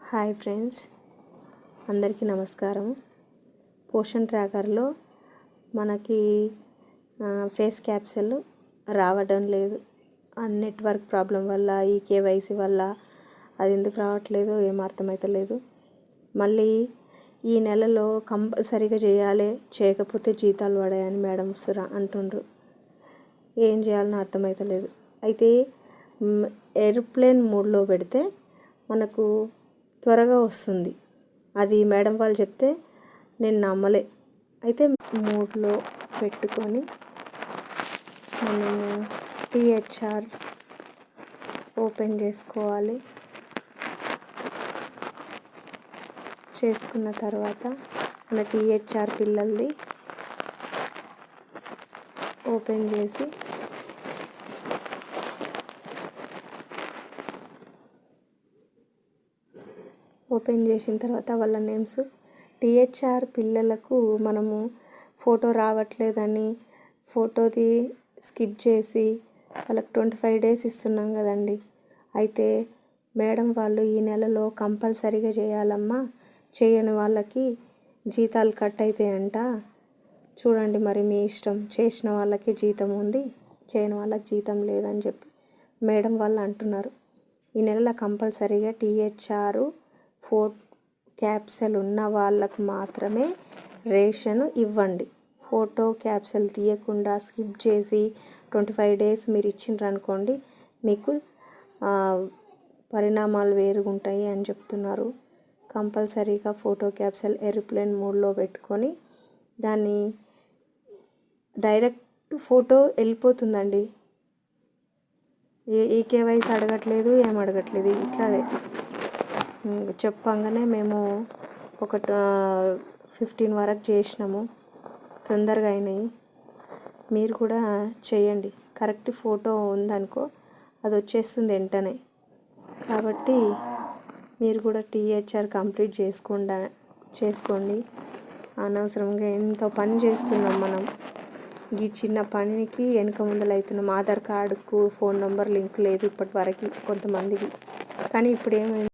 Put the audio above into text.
Hi friends, అందరికీ నమస్కారం. పోషన్ ట్రాకర్లో మనకి ఫేస్ క్యాప్సూల్ రావడం లేదు. ఆ నెట్వర్క్ ప్రాబ్లం వల్ల, ఈ కేవైసీ వల్ల అది ఎందుకు రావట్లేదో ఏం అర్థమవుతలేదు. మళ్ళీ ఈ నెలలో కంపల్సరీగా చేయాలి, చేయకపోతే జీతాలు పడాయని మేడం అంటుండ్రు. ఏం చేయాలని అర్థమవుతలేదు. అయితే ఏరోప్లేన్ మోడ్లో పెడితే మనకు త్వరగా వస్తుంది. అది మేడం వాళ్ళు చెప్తే నేను నమ్మలే. అయితే మోడ్లో పెట్టుకొని మనము టీహెచ్ఆర్ ఓపెన్ చేసుకోవాలి. చేసుకున్న తర్వాత మన టీహెచ్ఆర్ పిల్లల్ది ఓపెన్ చేసి చేసిన తర్వాత వాళ్ళ నేమ్స్ టీహెచ్ఆర్ పిల్లలకు మనము ఫోటో రావట్లేదని ఫోటోది స్కిప్ చేసి వాళ్ళకి 25 days ఇస్తున్నాం కదండి. అయితే మేడం వాళ్ళు ఈ నెలలో కంపల్సరీగా చేయాలమ్మా, చేయని వాళ్ళకి జీతాలు కట్ అవుతాయంట. చూడండి, మరి మీ ఇష్టం. చేసిన వాళ్ళకి జీతం ఉంది, చేయని వాళ్ళకి జీతం లేదని చెప్పి మేడం వాళ్ళు అంటున్నారు. ఈ నెలలో కంపల్సరీగా టీహెచ్ఆర్ క్యాప్సూల్ ఉన్న వాళ్ళకు మాత్రమే రేషన్ ఇవ్వండి. ఫోటో క్యాప్సూల్ తీయకుండా స్కిప్ చేసి 25 days మీరు ఇచ్చిండ్రు అనుకోండి, మీకు పరిణామాలు వేరుగుంటాయి అని చెప్తున్నారు. కంపల్సరీగా ఫోటో క్యాప్సూల్ ఏరోప్లేన్ మోడ్లో పెట్టుకొని దాన్ని డైరెక్ట్ ఫోటో వెళ్ళిపోతుందండి. ఈ కేవైసీ అడగట్లేదు, ఏం అడగట్లేదు. ఇట్లా చెప్పంగానే మేము ఒక 15 వరకు చేసినాము, తొందరగా అయినాయి. మీరు కూడా చేయండి. కరెక్ట్ ఫోటో ఉందనుకో అది వచ్చేస్తుంది వెంటనే. కాబట్టి మీరు కూడా టీహెచ్ఆర్ కంప్లీట్ చేసుకోండి. అనవసరంగా ఎంతో పని చేస్తున్నాం మనం. ఈ చిన్న పనికి వెనుక ముందలు అవుతున్నాం. ఆధార్ కార్డుకు ఫోన్ నెంబర్ లింక్ లేదు ఇప్పటి వరకు కొంతమందికి. కానీ ఇప్పుడు ఏమైంది,